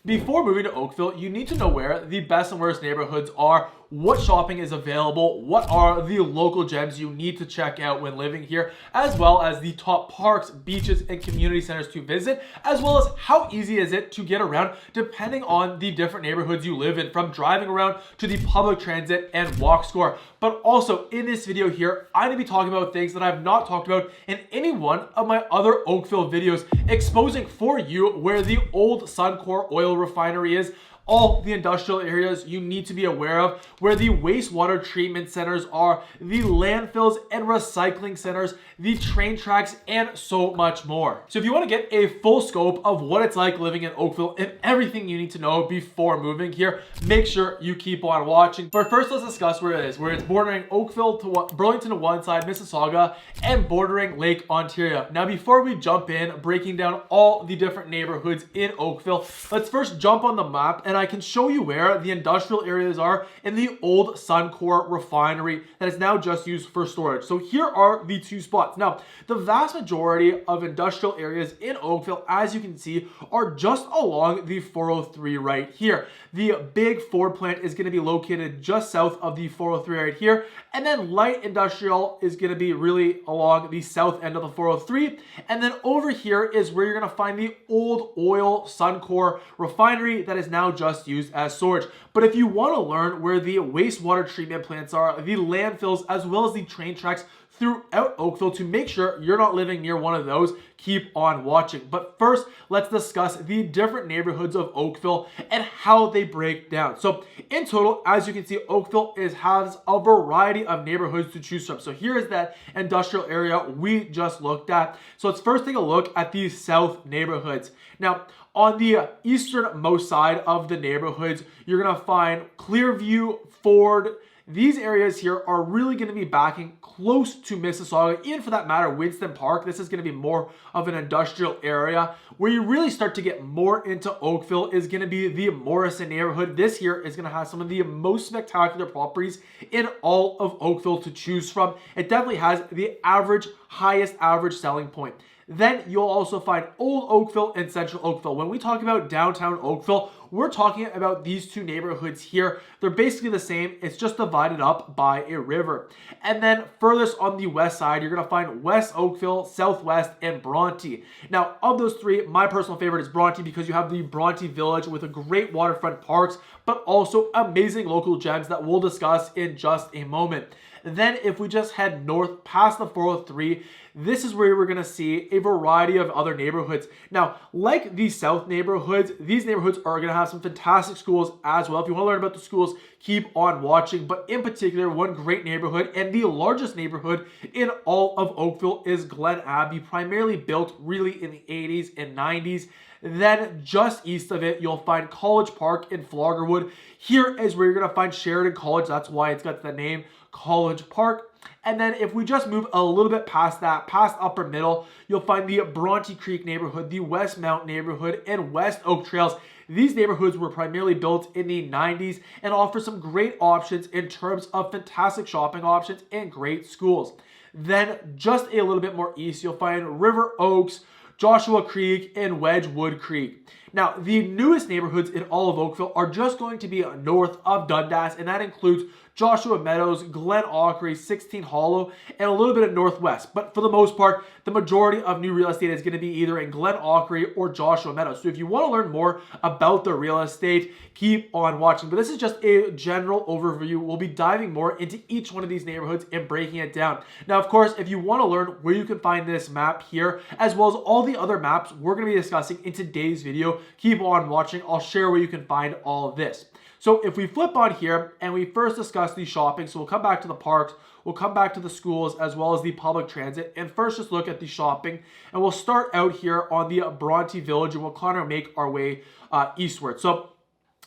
Before moving to Oakville, you need to know where the best and worst neighborhoods are, what shopping is available, what are the local gems you need to check out when living here, as well as the top parks, beaches, and community centers to visit, as well as how easy is it to get around depending on the different neighborhoods you live in, from driving around to the public transit and walk score. But also in this video here, I'm going to be talking about things that I've not talked about in any one of my other Oakville videos, exposing for you where the old Suncor oil refinery is, all the industrial areas you need to be aware of, where the wastewater treatment centers are, the landfills and recycling centers, the train tracks, and so much more. So if you want to get a full scope of what it's like living in Oakville and everything you need to know before moving here, make sure you keep on watching. But first, let's discuss where it is, where it's bordering Oakville to Burlington to one side, Mississauga, and bordering Lake Ontario. Now, before we jump in, breaking down all the different neighborhoods in Oakville, let's first jump on the map and I can show you where the industrial areas are in the old Suncor refinery that is now just used for storage. So here are the two spots. Now, the vast majority of industrial areas in Oakville, as you can see, are just along the 403 right here. The big Ford plant is going to be located just south of the 403 right here. And then light industrial is going to be really along the south end of the 403. And then over here is where you're going to find the old oil Suncor refinery that is now just used as storage. But if you want to learn where the wastewater treatment plants are, the landfills, as well as the train tracks throughout Oakville, to make sure you're not living near one of those, keep on watching. But first, let's discuss the different neighborhoods of Oakville and how they break down. So in total, as you can see, Oakville has a variety of neighborhoods to choose from. So here is that industrial area we just looked at. So let's first take a look at the south neighborhoods. Now, on the easternmost side of the neighborhoods, you're going to find Clearview, Ford. These areas here are really going to be backing close to Mississauga, even for that matter, Winston Park. This is going to be more of an industrial area. Where you really start to get more into Oakville is going to be the Morrison neighborhood. This here is going to have some of the most spectacular properties in all of Oakville to choose from. It definitely has the highest average selling point. Then you'll also find Old Oakville and Central Oakville. When we talk about downtown Oakville, we're talking about these two neighborhoods here. They're basically the same. It's just divided up by a river. And then furthest on the west side, you're going to find West Oakville, Southwest, and Bronte. Now, of those three, my personal favorite is Bronte because you have the Bronte Village with a great waterfront parks, but also amazing local gems that we'll discuss in just a moment. Then if we just head north past the 403, this is where we're going to see a variety of other neighborhoods. Now, like the south neighborhoods, these neighborhoods are going to have some fantastic schools as well. If you want to learn about the schools, keep on watching. But in particular, one great neighborhood and the largest neighborhood in all of Oakville is Glen Abbey, primarily built really in the 80s and 90s. Then just east of it, you'll find College Park in Floggerwood. Here is where you're going to find Sheridan College. That's why it's got the name College Park. And then if we just move a little bit past that, past Upper Middle, you'll find the Bronte Creek neighborhood, the Westmount neighborhood, and West Oak Trails. These neighborhoods were primarily built in the 90s and offer some great options in terms of fantastic shopping options and great schools. Then just a little bit more east, you'll find River Oaks, Joshua Creek, and Wedgwood Creek. Now, the newest neighborhoods in all of Oakville are just going to be north of Dundas, and that includes Joshua Meadows, Glen Auchery, 16 Hollow, and a little bit of Northwest. But for the most part, the majority of new real estate is going to be either in Glen Auchery or Joshua Meadows. So if you want to learn more about the real estate, keep on watching. But this is just a general overview. We'll be diving more into each one of these neighborhoods and breaking it down. Now, of course, if you want to learn where you can find this map here, as well as all the other maps we're going to be discussing in today's video, keep on watching. I'll share where you can find all of this. So if we flip on here and we first discuss the shopping, so we'll come back to the parks, we'll come back to the schools as well as the public transit, and first just look at the shopping. And we'll start out here on the Bronte Village and we'll kind of make our way eastward. So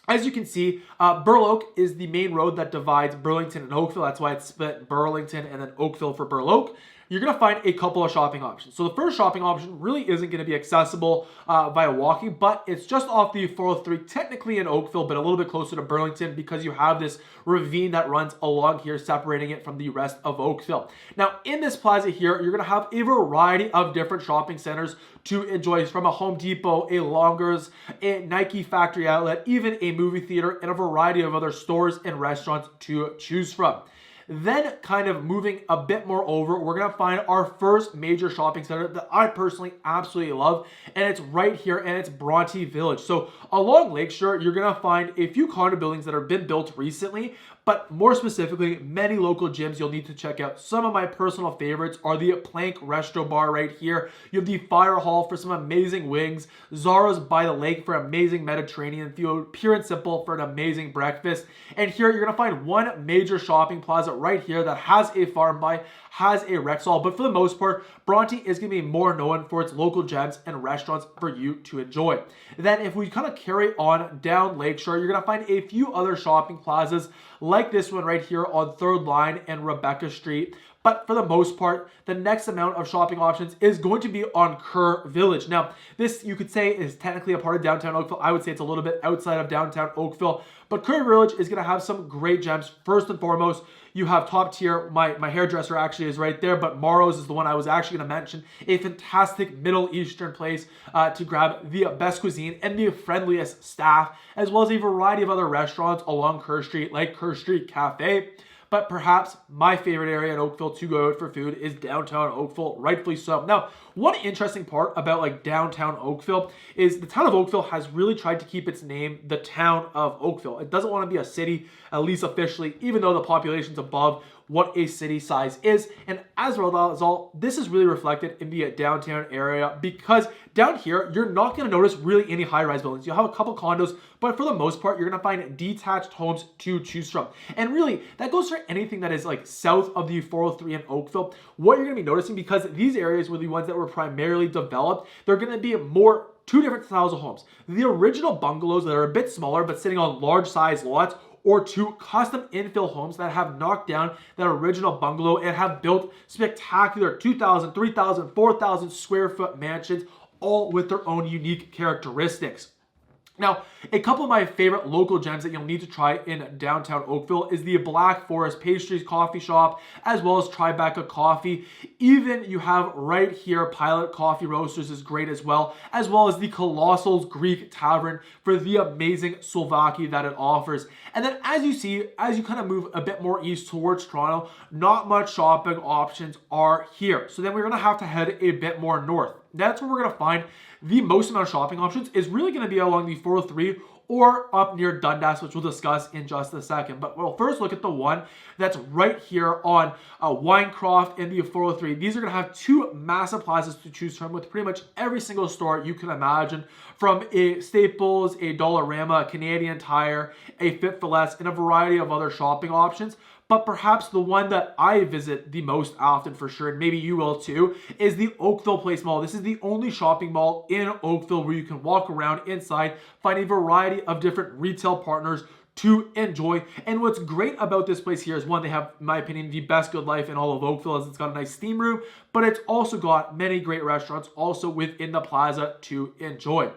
as you can see, Burloak is the main road that divides Burlington and Oakville. That's why it's split Burlington and then Oakville for Burloak. you're going to find a couple of shopping options. So the first shopping option really isn't going to be accessible via walking, but it's just off the 403, technically in Oakville, but a little bit closer to Burlington because you have this ravine that runs along here, separating it from the rest of Oakville. Now, in this plaza here, you're going to have a variety of different shopping centers to enjoy, from a Home Depot, a Longers, a Nike factory outlet, even a movie theater, and a variety of other stores and restaurants to choose from. Then kind of moving a bit more over, we're going to find our first major shopping center that I personally absolutely love, and it's right here, and it's Bronte Village. So along Lakeshore, you're going to find a few condo buildings that have been built recently, but more specifically, many local gyms you'll need to check out. Some of my personal favorites are the Plank Resto Bar right here. You have the Fire Hall for some amazing wings, Zara's by the Lake for amazing Mediterranean food, Pure and Simple for an amazing breakfast. And here you're gonna find one major shopping plaza right here that has a Farm Buy, has a Rexall, but for the most part, Bronte is going to be more known for its local gems and restaurants for you to enjoy. Then if we kind of carry on down Lakeshore, you're going to find a few other shopping plazas like this one right here on 3rd Line and Rebecca Street. But for the most part, the next amount of shopping options is going to be on Kerr Village. Now, this you could say is technically a part of downtown Oakville. I would say it's a little bit outside of downtown Oakville, but Kerr Village is going to have some great gems. First and foremost, you have top tier. My hairdresser actually is right there, but Morrow's is the one I was actually going to mention. A fantastic Middle Eastern place to grab the best cuisine and the friendliest staff, as well as a variety of other restaurants along Kerr Street, like Kerr Street Cafe. But perhaps my favorite area in Oakville to go out for food is downtown Oakville, rightfully so. Now, one interesting part about like downtown Oakville is the town of Oakville has really tried to keep its name the town of Oakville. It doesn't want to be a city, at least officially, even though the population's above what a city size is. And as a result, this is really reflected in the downtown area, because down here, you're not going to notice really any high-rise buildings. You'll have a couple condos, but for the most part, you're going to find detached homes to choose from. And really, that goes for anything that is like south of the 403 in Oakville. What you're going to be noticing, because these areas were the ones that were primarily developed, they're going to be more two different styles of homes. The original bungalows that are a bit smaller, but sitting on large size lots, or two custom infill homes that have knocked down that original bungalow and have built spectacular 2,000, 3,000, 4,000 square foot mansions, all with their own unique characteristics. Now, a couple of my favorite local gems that you'll need to try in downtown Oakville is the Black Forest Pastries Coffee Shop, as well as Tribeca Coffee. Even you have right here, Pilot Coffee Roasters is great as well as the Colossal's Greek Tavern for the amazing Slovaki that it offers. And then as you see, as you kind of move a bit more east towards Toronto, not much shopping options are here. So then we're going to have to head a bit more north. That's where we're going to find the most amount of shopping options is really going to be along the 403 or up near Dundas, which we'll discuss in just a second. But we'll first look at the one that's right here on Winecroft and the 403. These are going to have two massive plazas to choose from with pretty much every single store you can imagine, from a Staples, a Dollarama, a Canadian Tire, a Fit for Less, and a variety of other shopping options. But perhaps the one that I visit the most often for sure, and maybe you will too, is the Oakville Place Mall. This is the only shopping mall in Oakville where you can walk around inside, find a variety of different retail partners to enjoy. And what's great about this place here is, one, they have, in my opinion, the best good life in all of Oakville, as it's got a nice steam room, but it's also got many great restaurants also within the plaza to enjoy.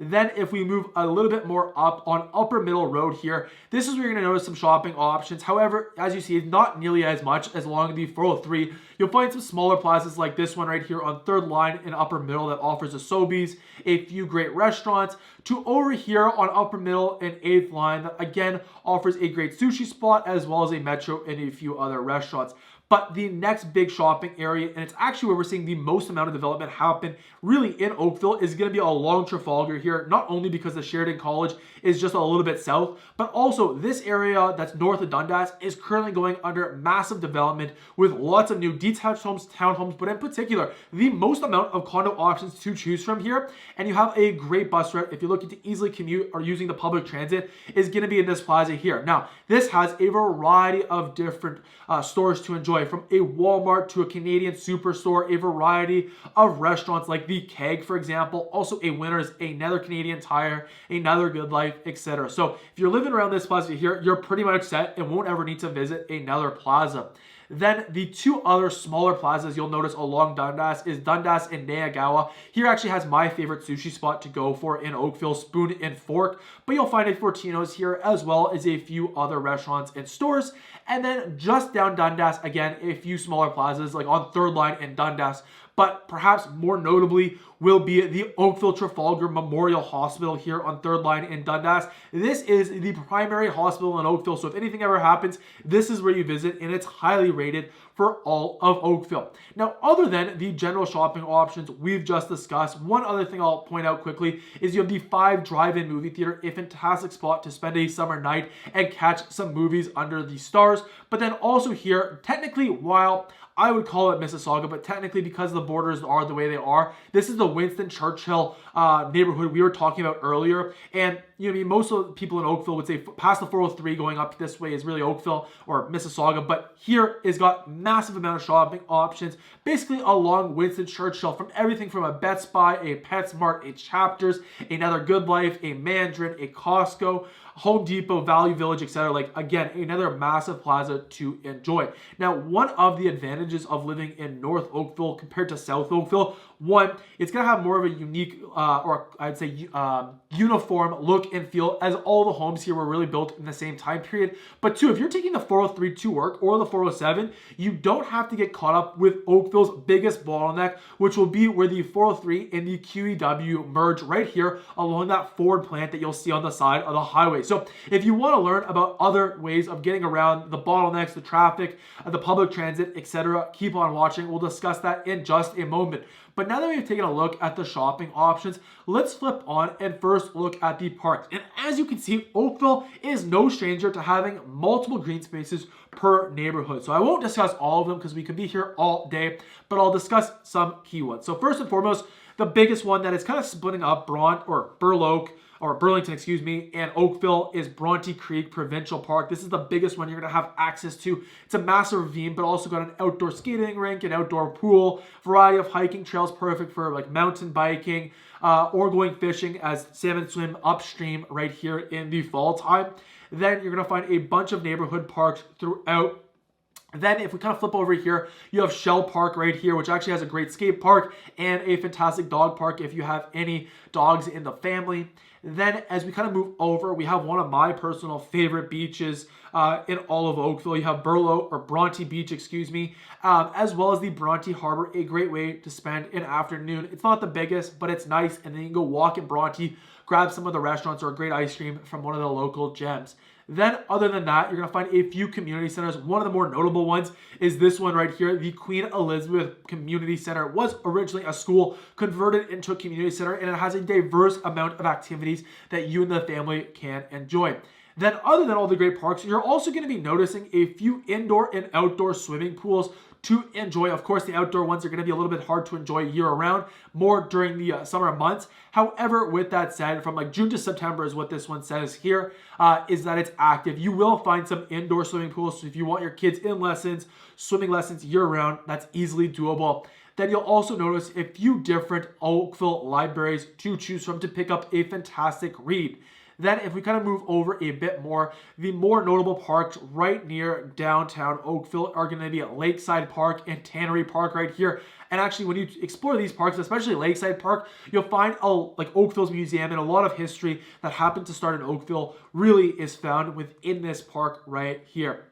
Then if we move a little bit more up on Upper Middle Road here, this is where you're going to notice some shopping options. However, as you see, not nearly as much as along the 403. You'll find some smaller plazas like this one right here on 3rd Line in Upper Middle that offers a Sobeys, a few great restaurants, to over here on Upper Middle and 8th Line that again offers a great sushi spot as well as a Metro and a few other restaurants. But the next big shopping area, and it's actually where we're seeing the most amount of development happen really in Oakville, is going to be along Trafalgar here, not only because the Sheridan College is just a little bit south, but also this area that's north of Dundas is currently going under massive development with lots of new detached homes, townhomes, but in particular, the most amount of condo options to choose from here. And you have a great bus route if you're looking to easily commute or using the public transit, is going to be in this plaza here. Now, this has a variety of different stores to enjoy, from a Walmart to a Canadian Superstore, a variety of restaurants like the Keg, for example, also a Winners, another Canadian Tire, another Good Life, etc. So if you're living around this plaza here, you're pretty much set and won't ever need to visit another plaza. Then the two other smaller plazas you'll notice along Dundas is Dundas and Nayagawa. Here actually has my favorite sushi spot to go for in Oakville, Spoon and Fork, but you'll find a Fortino's here as well as a few other restaurants and stores. And then just down Dundas, again, a few smaller plazas like on 3rd Line and Dundas, but perhaps more notably will be the Oakville Trafalgar Memorial Hospital here on 3rd Line in Dundas. This is the primary hospital in Oakville, so if anything ever happens, this is where you visit, and it's highly rated for all of Oakville. Now, other than the general shopping options we've just discussed, one other thing I'll point out quickly is you have the 5 Drive-In movie theater, a fantastic spot to spend a summer night and catch some movies under the stars. But then also here, technically, while I would call it Mississauga, but technically because the borders are the way they are, this is the Winston Churchill neighborhood we were talking about earlier. And you know, I mean, most of the people in Oakville would say past the 403 going up this way is really Oakville or Mississauga, but here is got massive amount of shopping options, basically along Winston Churchill, from everything from a Best Buy, a PetSmart, a Chapters, another Good Life, a Mandarin, a Costco, Home Depot, Value Village, etc. Like, again, another massive plaza to enjoy. Now, one of the advantages of living in North Oakville compared to South Oakville, one, it's going to have more of a unique, or I'd say uniform look and feel, as all the homes here were really built in the same time period. But two, if you're taking the 403 to work or the 407, you don't have to get caught up with Oakville's biggest bottleneck, which will be where the 403 and the QEW merge right here along that Ford plant that you'll see on the side of the highway. So if you want to learn about other ways of getting around the bottlenecks, the traffic, the public transit, etc., keep on watching. We'll discuss that in just a moment. But now that we've taken a look at the shopping options, let's flip on and first look at the parks. And as you can see, Oakville is no stranger to having multiple green spaces per neighborhood. So I won't discuss all of them because we could be here all day, but I'll discuss some key ones. So first and foremost, the biggest one that is kind of splitting up Burlington, and Oakville is Bronte Creek Provincial Park. This is the biggest one you're going to have access to. It's a massive ravine, but also got an outdoor skating rink, an outdoor pool, variety of hiking trails, perfect for like mountain biking or going fishing, as salmon swim upstream right here in the fall time. Then you're going to find a bunch of neighborhood parks throughout. Then if we kind of flip over here, you have Shell Park right here, which actually has a great skate park and a fantastic dog park if you have any dogs in the family. Then as we kind of move over, we have one of my personal favorite beaches in all of Oakville. You have Bronte Beach, as well as the Bronte Harbor, a great way to spend an afternoon. It's not the biggest, but it's nice. And then you can go walk in Bronte, grab some of the restaurants or a great ice cream from one of the local gems. Then other than that, you're going to find a few community centers. One of the more notable ones is this one right here. The Queen Elizabeth Community Center was originally a school converted into a community center, and it has a diverse amount of activities that you and the family can enjoy. Then other than all the great parks, you're also going to be noticing a few indoor and outdoor swimming pools to enjoy. Of course, the outdoor ones are going to be a little bit hard to enjoy year-round, more during the summer months. However, with that said, from like June to September is what this one says here, is that it's active. You will find some indoor swimming pools, so if you want your kids in lessons, swimming lessons year-round, that's easily doable. Then you'll also notice a few different Oakville libraries to choose from to pick up a fantastic read. Then if we kind of move over a bit more, the more notable parks right near downtown Oakville are going to be at Lakeside Park and Tannery Park right here. And actually, when you explore these parks, especially Lakeside Park, you'll find like Oakville's museum, and a lot of history that happened to start in Oakville really is found within this park right here.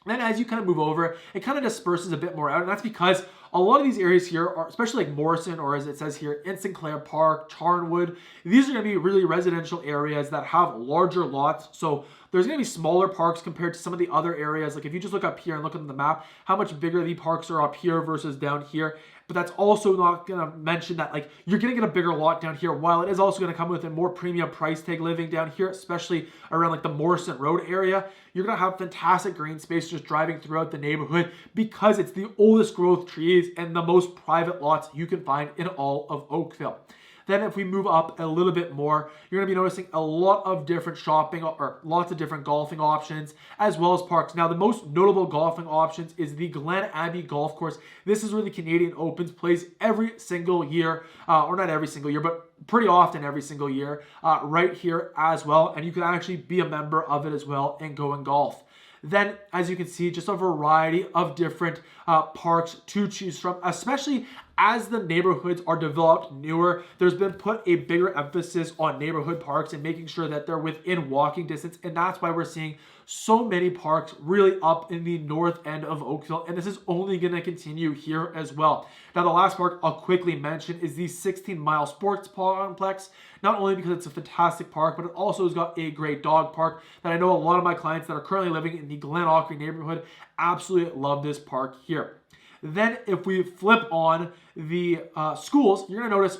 Then as you kind of move over, it kind of disperses a bit more out, and that's because a lot of these areas here are, especially like Morrison, or as it says here, in Sinclair Park, Charnwood, these are going to be really residential areas that have larger lots. So there's going to be smaller parks compared to some of the other areas. Like if you just look up here and look at the map, how much bigger the parks are up here versus down here. But that's also not going to mention that like you're going to get a bigger lot down here, while it is also going to come with a more premium price tag living down here, especially around like the Morrison Road area. You're going to have fantastic green space just driving throughout the neighborhood because it's the oldest growth trees and the most private lots you can find in all of Oakville. Then if we move up a little bit more, you're going to be noticing a lot of different shopping or lots of different golfing options as well as parks. Now, the most notable golfing options is the Glen Abbey Golf Course. This is where the Canadian Opens plays every single year, or not every single year, but pretty often every single year, right here as well. And you can actually be a member of it as well and go and golf. Then, as you can see, just a variety of different parks to choose from, especially as the neighborhoods are developed newer. There's been put a bigger emphasis on neighborhood parks and making sure that they're within walking distance, and that's why we're seeing so many parks really up in the north end of Oakville, and this is only going to continue here as well. Now, the last park I'll quickly mention is the 16-mile sports complex, not only because it's a fantastic park, but it also has got a great dog park that I know a lot of my clients that are currently living in the Glen Aubrey neighborhood absolutely love this park here. Then if we flip on the schools, you're going to notice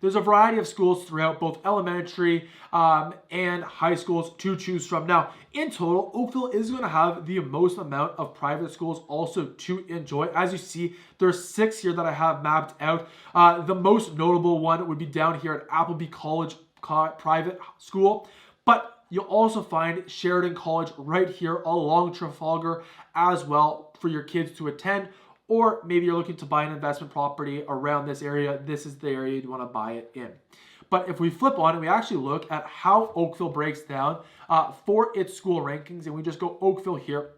there's a variety of schools throughout both elementary and high schools to choose from. Now, in total, Oakville is going to have the most amount of private schools also to enjoy. As you see, there's 6 here that I have mapped out. The most notable one would be down here at Appleby College private school, but you'll also find Sheridan College right here along Trafalgar as well for your kids to attend. Or maybe you're looking to buy an investment property around this area. This is the area you want to buy it in. But if we flip on and we actually look at how Oakville breaks down for its school rankings, and we just go Oakville here,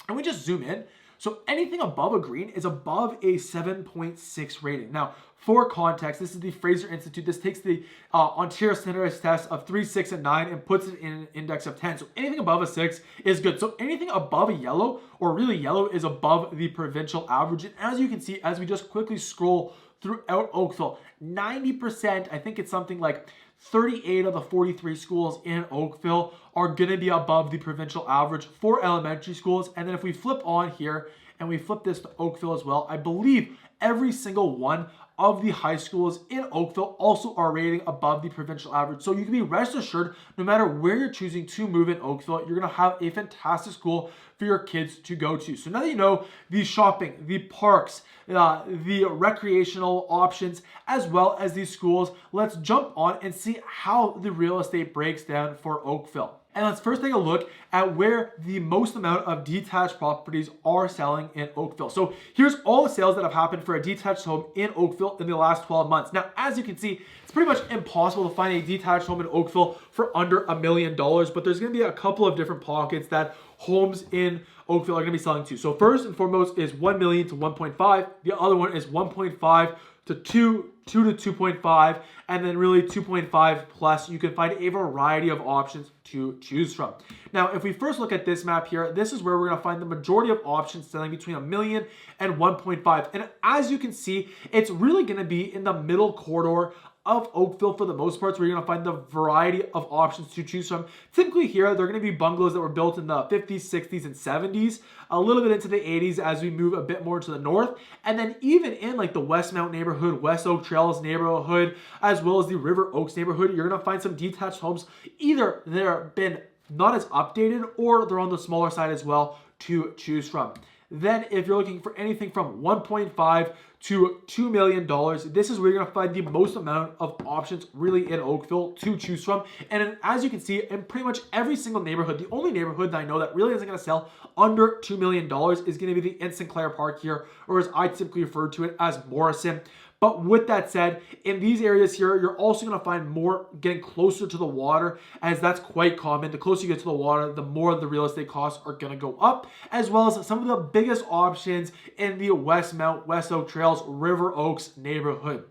and we just zoom in. So anything above a green is above a 7.6 rating. Now, for context, this is the Fraser Institute. This takes the Ontario Standardized Test of 3, 6, and 9 and puts it in an index of 10. So anything above a 6 is good. So anything above a yellow or really yellow is above the provincial average. And as you can see, as we just quickly scroll throughout Oakville, 90%, I think it's something like 38 of the 43 schools in Oakville are going to be above the provincial average for elementary schools. And then if we flip on here and we flip this to Oakville as well, I believe every single one of the high schools in Oakville also are rating above the provincial average. So you can be rest assured, no matter where you're choosing to move in Oakville, you're going to have a fantastic school for your kids to go to. So now that you know the shopping, the parks, the recreational options, as well as these schools, let's jump on and see how the real estate breaks down for Oakville. And let's first take a look at where the most amount of detached properties are selling in Oakville. So here's all the sales that have happened for a detached home in Oakville in the last 12 months. Now, as you can see, it's pretty much impossible to find a detached home in Oakville for under $1 million, but there's going to be a couple of different pockets that homes in Oakville are going to be selling to. So first and foremost is 1 million to 1.5. The other one is 1.5 to 2 to 2.5, and then really 2.5 plus. You can find a variety of options to choose from. Now, if we first look at this map here, this is where we're going to find the majority of options selling between 1 million and 1.5. And as you can see, it's really going to be in the middle corridor of Oakville for the most part, so we're going to find the variety of options to choose from. Typically here, they're going to be bungalows that were built in the 50s, 60s, and 70s, a little bit into the 80s as we move a bit more to the north, and then even in like the Westmount neighborhood, West Oak Trails neighborhood, as well as the River Oaks neighborhood, you're going to find some detached homes. Either they're been not as updated or they're on the smaller side as well to choose from. Then if you're looking for anything from 1.5 to $2 million, this is where you're going to find the most amount of options really in Oakville to choose from. And as you can see, in pretty much every single neighborhood, the only neighborhood that I know that really isn't going to sell under $2 million is going to be the in Sinclair Park here, or as I typically refer to it as Morrison. But with that said, in these areas here, you're also going to find more getting closer to the water, as that's quite common. The closer you get to the water, the more the real estate costs are going to go up, as well as some of the biggest options in the Westmount, West Oak Trails, River Oaks neighborhood.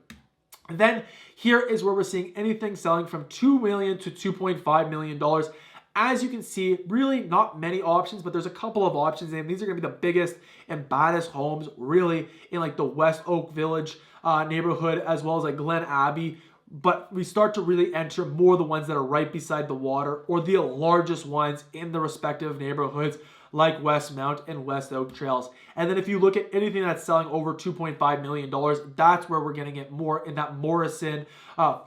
And then here is where we're seeing anything selling from $2 million to $2.5 million. As you can see, really not many options, but there's a couple of options, and these are going to be the biggest and baddest homes really in like the West Oak Village neighborhood, as well as like Glen Abbey. But we start to really enter more the ones that are right beside the water, or the largest ones in the respective neighborhoods like Westmount and West Oak Trails. And then if you look at anything that's selling over $2.5 million, that's where we're getting it more in that Morrison,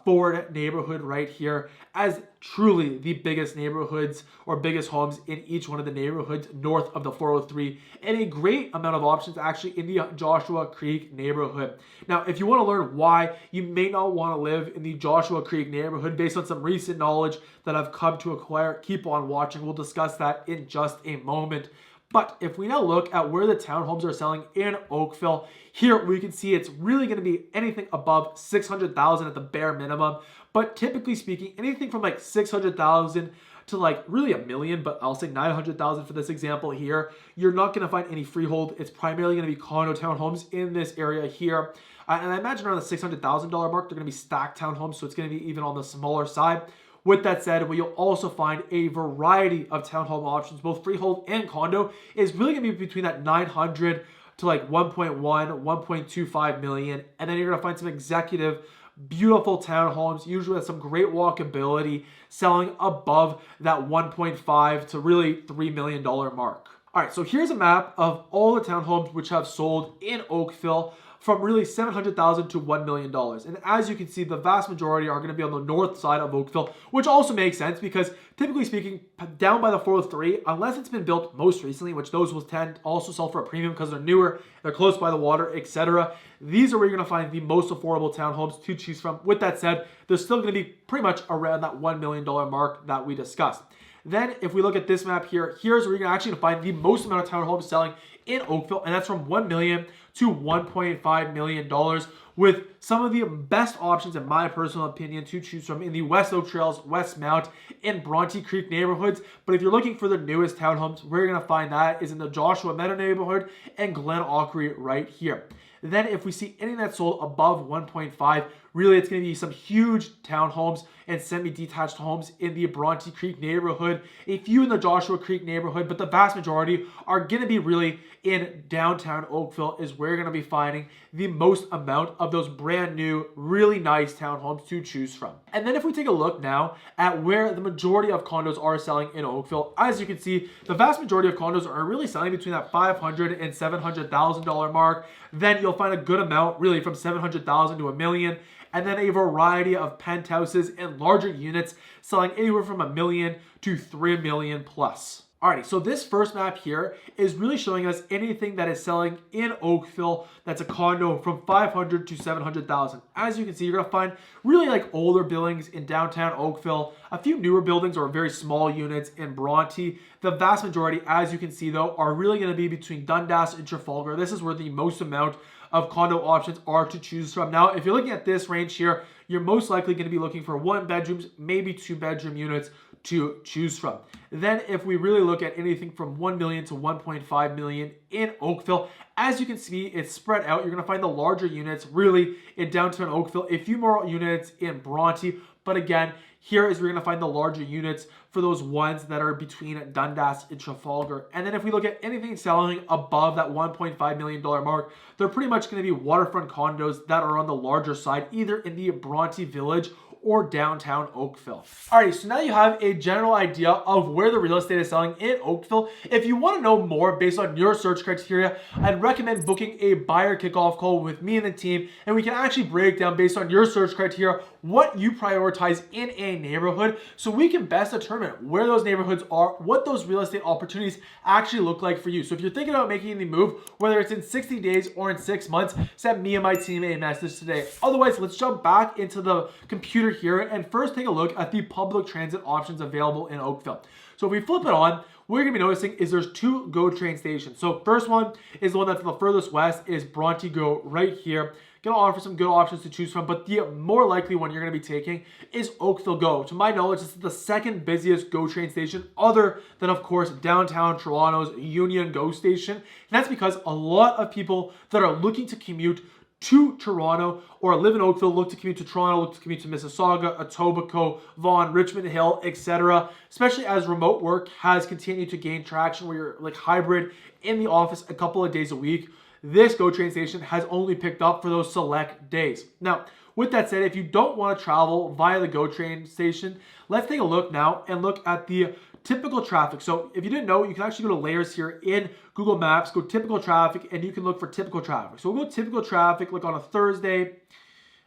Ford neighborhood right here, as truly the biggest neighborhoods or biggest homes in each one of the neighborhoods north of the 403, and a great amount of options actually in the Joshua Creek neighborhood. Now, if you want to learn why you may not want to live in the Joshua Creek neighborhood based on some recent knowledge that I've come to acquire, keep on watching. We'll discuss that in just a moment. But if we now look at where the townhomes are selling in Oakville, here we can see it's really going to be anything above $600,000 at the bare minimum. But typically speaking, anything from like $600,000 to like really $1 million, but I'll say 900,000 for this example here. You're not going to find any freehold. It's primarily going to be condo townhomes in this area here. And I imagine around the $600,000 mark, they're going to be stacked townhomes, so it's going to be even on the smaller side. With that said, what you'll also find a variety of townhome options, both freehold and condo, is really going to be between that 900 to like 1.1, 1.25 million. And then you're going to find some executive, beautiful townhomes, usually with some great walkability, selling above that 1.5 to really $3 million mark. All right, so here's a map of all the townhomes which have sold in Oakville from really $700,000 to $1 million. And as you can see, the vast majority are going to be on the north side of Oakville, which also makes sense because typically speaking, down by the 403, unless it's been built most recently, which those will tend to also sell for a premium because they're newer, they're close by the water, etc. These are where you're going to find the most affordable townhomes to choose from. With that said, they're still going to be pretty much around that $1 million mark that we discussed. Then if we look at this map here, here's where you're actually going to find the most amount of townhomes selling in Oakville, and that's from $1 million to $1.5 million, with some of the best options, in my personal opinion, to choose from in the West Oak Trails, West Mount, and Bronte Creek neighborhoods. But if you're looking for the newest townhomes, where you're going to find that is in the Joshua Meadow neighborhood and Glen Auchery right here. Then if we see anything that's sold above 1.5, really it's going to be some huge townhomes and semi-detached homes in the Bronte Creek neighborhood, a few in the Joshua Creek neighborhood, but the vast majority are going to be really in downtown Oakville is where you're going to be finding the most amount of those brand new, really nice townhomes to choose from. And then if we take a look now at where the majority of condos are selling in Oakville, as you can see, the vast majority of condos are really selling between that $500,000 and $700,000 mark. Then you'll find a good amount really from $700,000 to $1 million. And then a variety of penthouses and larger units selling anywhere from $1 million to $3 million plus. Alrighty, so this first map here is really showing us anything that is selling in Oakville that's a condo from $500,000 to $700,000. As you can see, you're gonna find really like older buildings in downtown Oakville, a few newer buildings or very small units in Bronte. The vast majority, as you can see though, are really gonna be between Dundas and Trafalgar. This is where the most amount of condo options are to choose from. Now, if you're looking at this range here, you're most likely going to be looking for 1 bedrooms, maybe 2 bedroom units to choose from. Then if we really look at anything from 1 million to 1.5 million in Oakville, as you can see, it's spread out. You're going to find the larger units really in downtown Oakville, a few more units in Bronte, but again, here is where you're going to find the larger units for those ones that are between Dundas and Trafalgar. And then if we look at anything selling above that $1.5 million mark, they're pretty much going to be waterfront condos that are on the larger side, either in the Bronte Village or downtown Oakville. Alrighty, so now you have a general idea of where the real estate is selling in Oakville. If you want to know more based on your search criteria, I'd recommend booking a buyer kickoff call with me and the team, and we can actually break down based on your search criteria what you prioritize in a neighborhood so we can best determine where those neighborhoods are, what those real estate opportunities actually look like for you. So if you're thinking about making the move, whether it's in 60 days or in 6 months, send me and my team a message today. Otherwise, let's jump back into the computer here and first take a look at the public transit options available in Oakville. So if we flip it on, what you're gonna be noticing is there's 2 GO train stations. So first one is the one that's the furthest west, is Bronte GO right here. Gonna offer some good options to choose from, but the more likely one you're gonna be taking is Oakville GO. To my knowledge, this is the second busiest GO train station, other than of course downtown Toronto's Union GO station. And that's because a lot of people that are looking to commute to Toronto or live in Oakville look to commute to Toronto, look to commute to Mississauga, Etobicoke, Vaughan, Richmond Hill, etc. Especially as remote work has continued to gain traction where you're like hybrid in the office a couple of days a week. This GO train station has only picked up for those select days. Now, with that said, if you don't want to travel via the GO train station, let's take a look now and look at the typical traffic. So if you didn't know, you can actually go to layers here in Google Maps, go typical traffic, and you can look for typical traffic. So we'll go typical traffic like on a Thursday.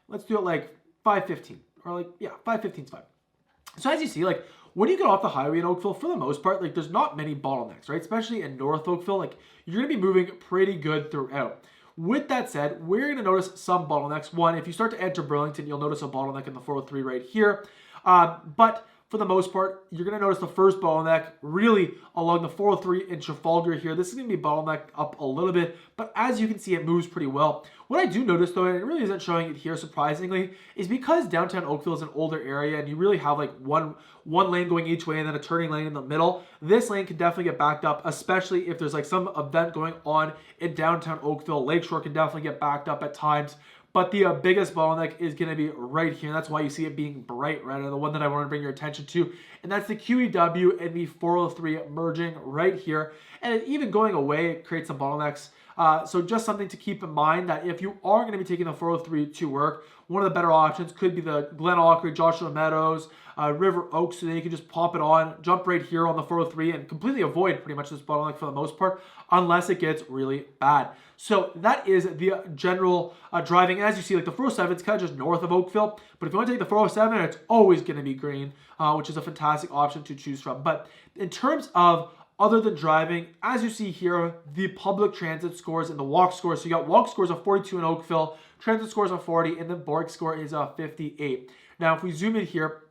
Let's do it like 5:15 or like, yeah, 5:15 is fine. So as you see, like when you get off the highway in Oakville, for the most part, like there's not many bottlenecks, right? Especially in North Oakville, like you're gonna be moving pretty good throughout. With that said, we're gonna notice some bottlenecks. One, if you start to enter Burlington, you'll notice a bottleneck in the 403 right here. But for the most part, you're going to notice the first bottleneck really along the 403 in Trafalgar here. This is going to be bottlenecked up a little bit, but as you can see, it moves pretty well. What I do notice though, and it really isn't showing it here surprisingly, is because downtown Oakville is an older area and you really have like one lane going each way and then a turning lane in the middle, this lane can definitely get backed up, especially if there's like some event going on in downtown Oakville. Lakeshore can definitely get backed up at times. But the biggest bottleneck is going to be right here. And that's why you see it being bright red, and the one that I want to bring your attention to. And that's the QEW and the 403 merging right here. And even going away, it creates some bottlenecks. So just something to keep in mind, that if you are going to be taking the 403 to work, one of the better options could be the Glen Aubrey, Joshua Meadows, River Oaks, so then you can just pop it on, jump right here on the 403 and completely avoid pretty much this bottleneck for the most part, unless it gets really bad. So that is the general driving. As you see, like the 407 is kind of just north of Oakville, but if you want to take the 407, it's always going to be green, which is a fantastic option to choose from. But in terms of other than driving, as you see here, the public transit scores and the walk scores. So you got walk scores of 42 in Oakville, transit scores of 40, and the Borg score is 58. Now, if we zoom in here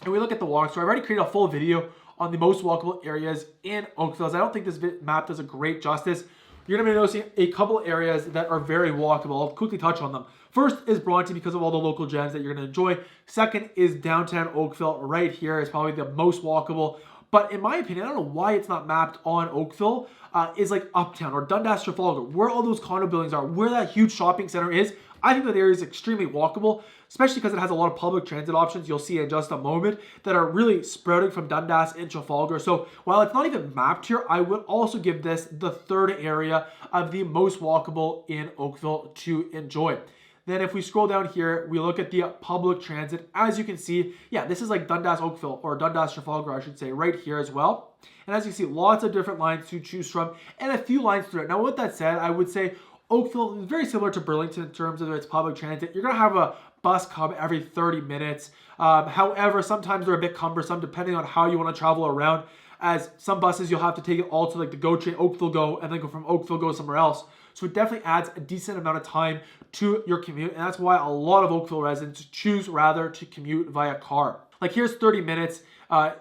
and we look at the walk score, I've already created a full video on the most walkable areas in Oakville. I don't think this map does a great justice. You're going to be noticing a couple areas that are very walkable. I'll quickly touch on them. First is Bronte because of all the local gems that you're going to enjoy. Second is downtown Oakville right here is probably the most walkable. But in my opinion, I don't know why it's not mapped on Oakville, is like Uptown or Dundas Trafalgar, where all those condo buildings are, where that huge shopping center is. I think that area is extremely walkable, especially because it has a lot of public transit options you'll see in just a moment that are really sprouting from Dundas and Trafalgar. So while it's not even mapped here, I would also give this the third area of the most walkable in Oakville to enjoy. Then if we scroll down here, we look at the public transit. As you can see, yeah, this is like Dundas Oakville, or Dundas Trafalgar, I should say, right here as well. And as you see, lots of different lines to choose from and a few lines through it. Now, with that said, I would say Oakville is very similar to Burlington in terms of its public transit. You're going to have a bus come every 30 minutes. However, sometimes they're a bit cumbersome depending on how you want to travel around. As some buses, you'll have to take it all to like the GO train, Oakville GO, and then go from Oakville GO somewhere else. So it definitely adds a decent amount of time to your commute. And that's why a lot of Oakville residents choose rather to commute via car. Like here's 30 minutes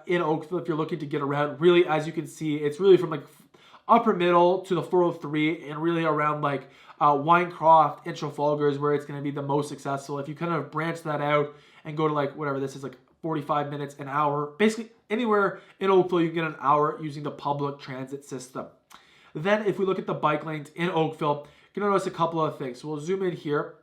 in Oakville if you're looking to get around. Really, as you can see, it's really from like upper middle to the 403 and really around like Winecroft and Trafalgar is where it's going to be the most successful. If you kind of branch that out and go to like whatever this is, like 45 minutes, an hour, basically anywhere in Oakville you can get an hour using the public transit system. Then if we look at the bike lanes in Oakville, you're going to notice a couple of things. So we'll zoom in here.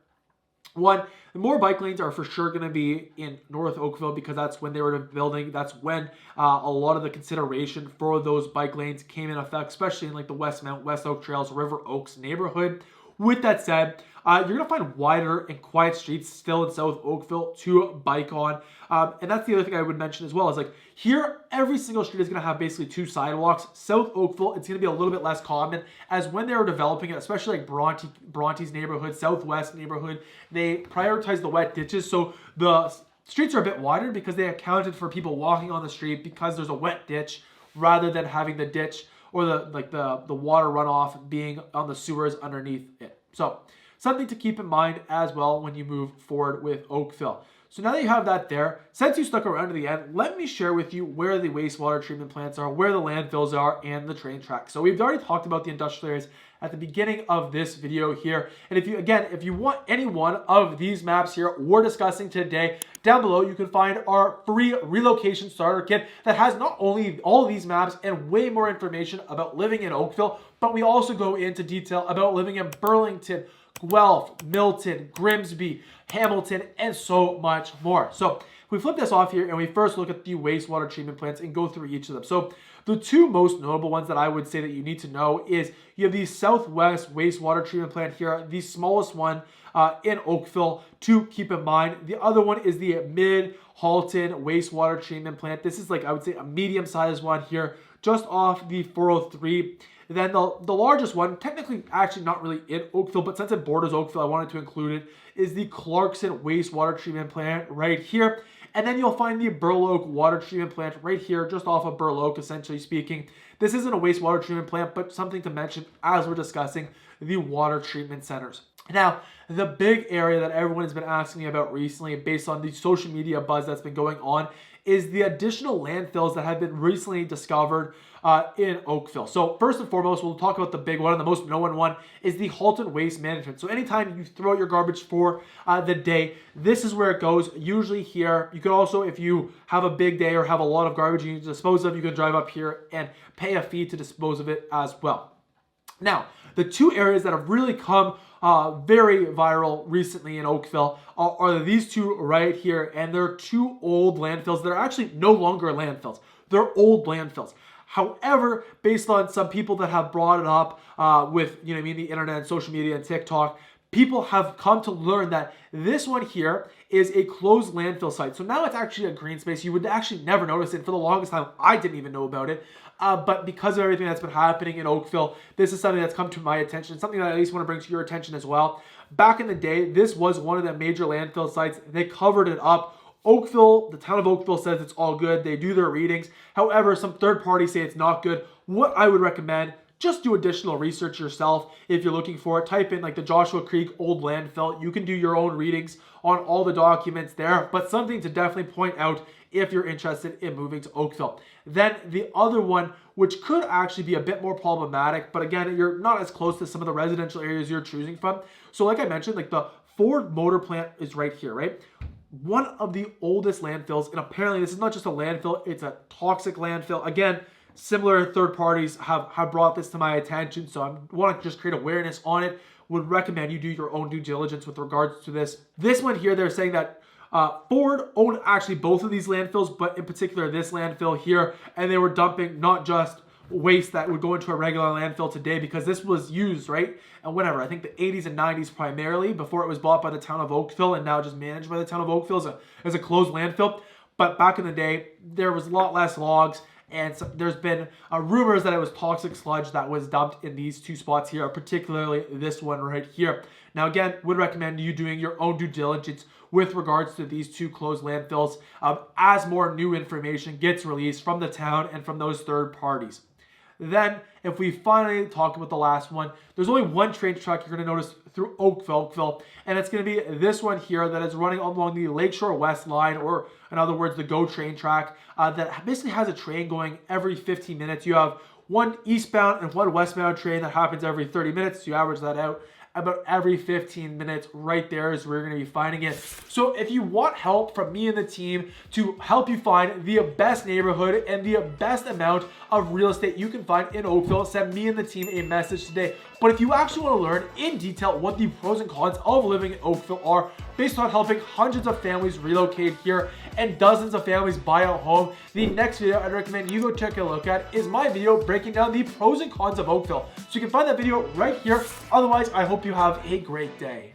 One, the more bike lanes are for sure going to be in North Oakville because that's when they were building. That's when a lot of the consideration for those bike lanes came in effect, especially in like the Westmount, West Oak Trails, River Oaks neighborhood. With that said, you're going to find wider and quiet streets still in South Oakville to bike on. And that's the other thing I would mention as well is like here, every single street is going to have basically two sidewalks. South Oakville, it's going to be a little bit less common as when they were developing it, especially like Bronte's neighborhood, Southwest neighborhood, they prioritize the wet ditches. So the streets are a bit wider because they accounted for people walking on the street because there's a wet ditch rather than having the ditch or the water runoff being on the sewers underneath it. So something to keep in mind as well when you move forward with Oakville. So now that you have that there, since you stuck around to the end, let me share with you where the wastewater treatment plants are, where the landfills are, and the train tracks. So we've already talked about the industrial areas at the beginning of this video here. And if you want any one of these maps here we're discussing today, down below you can find our free relocation starter kit that has not only all of these maps and way more information about living in Oakville, but we also go into detail about living in Burlington, Guelph, Milton, Grimsby, Hamilton, and so much more. So if we flip this off here and we first look at the wastewater treatment plants and go through each of them. So the two most notable ones that I would say that you need to know is you have the Southwest wastewater treatment plant here, the smallest one in Oakville to keep in mind. The other one is the Mid-Halton wastewater treatment plant. This is like, I would say, a medium-sized one here just off the 403. Then the largest one, technically actually not really in Oakville, but since it borders Oakville, I wanted to include it, is the Clarkson wastewater treatment plant right here. And then you'll find the Burloak water treatment plant right here, just off of Burloak, essentially speaking. This isn't a wastewater treatment plant, but something to mention as we're discussing the water treatment centers. Now, the big area that everyone has been asking me about recently, based on the social media buzz that's been going on, is the additional landfills that have been recently discovered in Oakville. So first and foremost, we'll talk about the big one, and the most known one is the halted waste management. So anytime you throw out your garbage for the day, this is where it goes, usually here. You can also, if you have a big day or have a lot of garbage you need to dispose of, you can drive up here and pay a fee to dispose of it as well. Now, the two areas that have really come very viral recently in Oakville are these two right here, and they're two old landfills that are actually no longer landfills. They're old landfills. However, based on some people that have brought it up with, the internet and social media and TikTok, people have come to learn that this one here is a closed landfill site. So now it's actually a green space. You would actually never notice it. For the longest time, I didn't even know about it. But because of everything that's been happening in Oakville, this is something that's come to my attention, something that I at least want to bring to your attention as well. Back in the day, this was one of the major landfill sites. They covered it up. Oakville, the town of Oakville says it's all good. They do their readings. However, some third parties say it's not good. What I would recommend, just do additional research yourself. If you're looking for it, type in like the Joshua Creek old landfill. You can do your own readings on all the documents there, but something to definitely point out if you're interested in moving to Oakville. Then the other one, which could actually be a bit more problematic, but again, you're not as close to some of the residential areas you're choosing from. So like I mentioned, like the Ford motor plant is right here, right? One of the oldest landfills, and apparently this is not just a landfill, it's a toxic landfill. Again, similar third parties have brought this to my attention, so I want to just create awareness on it. Would recommend you do your own due diligence with regards to this. This one here, they're saying that Ford owned actually both of these landfills, but in particular this landfill here, and they were dumping not just waste that would go into a regular landfill today, because this was used, right? And whenever, I think the 80s and 90s primarily, before it was bought by the town of Oakville and now just managed by the town of Oakville as a closed landfill. But back in the day, there was a lot less logs, and so there's been rumors that it was toxic sludge that was dumped in these two spots here, particularly this one right here. Now again, would recommend you doing your own due diligence with regards to these two closed landfills as more new information gets released from the town and from those third parties. Then, if we finally talk about the last one, there's only one train track you're going to notice through Oakville, and it's going to be this one here that is running along the Lakeshore West line, or in other words, the GO train track, that basically has a train going every 15 minutes. You have one eastbound and one westbound train that happens every 30 minutes. So you average that out. About every 15 minutes right there is where you're going to be finding it. So if you want help from me and the team to help you find the best neighborhood and the best amount of real estate you can find in Oakville, send me and the team a message today. But if you actually want to learn in detail what the pros and cons of living in Oakville are, based on helping hundreds of families relocate here and dozens of families buy a home, the next video I'd recommend you go check a look at is my video breaking down the pros and cons of Oakville. So you can find that video right here. Otherwise, I hope you have a great day.